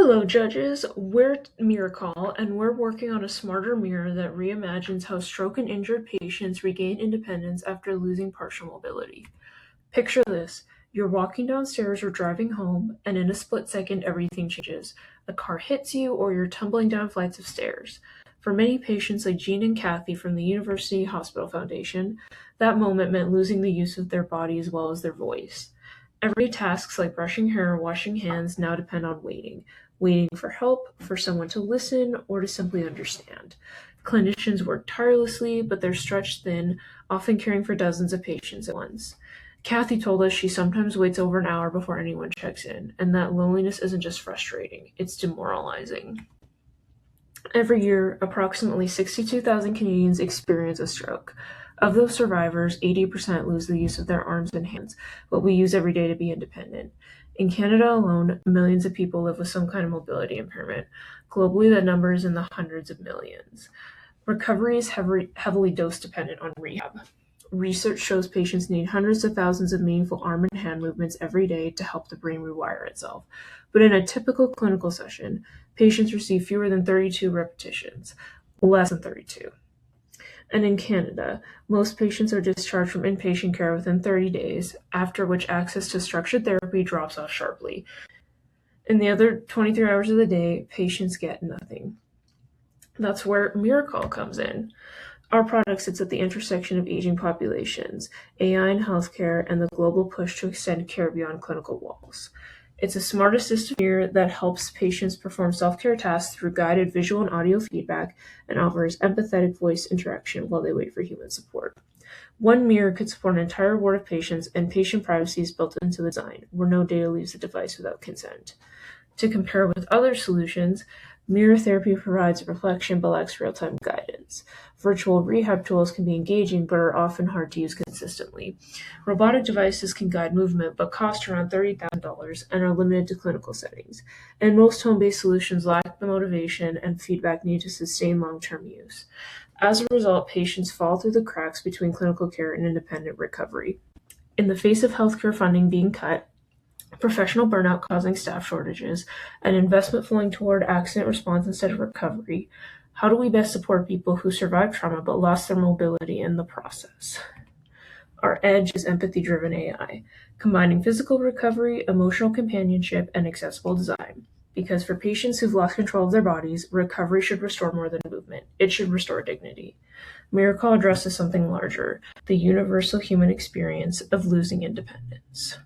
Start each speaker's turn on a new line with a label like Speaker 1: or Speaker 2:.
Speaker 1: Hello, judges. We're Mirra, and we're working on a smarter mirror that reimagines how stroke and injured patients regain independence after losing partial mobility. Picture this. You're walking downstairs or driving home, and in a split second, everything changes. A car hits you, or you're tumbling down flights of stairs. For many patients like Jean and Kathy from the University Hospital Foundation, that moment meant losing the use of their body as well as their voice. Everyday tasks like brushing hair or washing hands now depend on waiting for help, for someone to listen, or to simply understand. Clinicians work tirelessly, but they're stretched thin, often caring for dozens of patients at once. Kathy told us she sometimes waits over an hour before anyone checks in, and that loneliness isn't just frustrating, it's demoralizing. Every year, approximately 62,000 Canadians experience a stroke. Of those survivors, 80% lose the use of their arms and hands, what we use every day to be independent. In Canada alone, millions of people live with some kind of mobility impairment. Globally, that number is in the hundreds of millions. Recovery is heavily dose dependent on rehab. Research shows patients need hundreds of thousands of meaningful arm and hand movements every day to help the brain rewire itself. But in a typical clinical session, patients receive fewer than 32 repetitions, less than 32. And in Canada, most patients are discharged from inpatient care within 30 days, after which access to structured therapy drops off sharply. In the other 23 hours of the day, patients get nothing. That's where Mirra comes in. Our product sits at the intersection of aging populations, AI in healthcare, and the global push to extend care beyond clinical walls. It's a smart assistive mirror that helps patients perform self-care tasks through guided visual and audio feedback and offers empathetic voice interaction while they wait for human support. One mirror could support an entire ward of patients, and patient privacy is built into the design, where no data leaves the device without consent. To compare with other solutions, mirror therapy provides reflection but lacks real-time guidance. Virtual rehab tools can be engaging but are often hard to use consistently. Robotic devices can guide movement but cost around $30,000 and are limited to clinical settings. And most home-based solutions lack the motivation and feedback needed to sustain long-term use. As a result, patients fall through the cracks between clinical care and independent recovery. In the face of healthcare funding being cut, professional burnout causing staff shortages, and investment flowing toward accident response instead of recovery, how do we best support people who survived trauma but lost their mobility in the process? Our edge is empathy-driven AI, combining physical recovery, emotional companionship, and accessible design. Because for patients who've lost control of their bodies, recovery should restore more than movement. It should restore dignity. Miracle addresses something larger, the universal human experience of losing independence.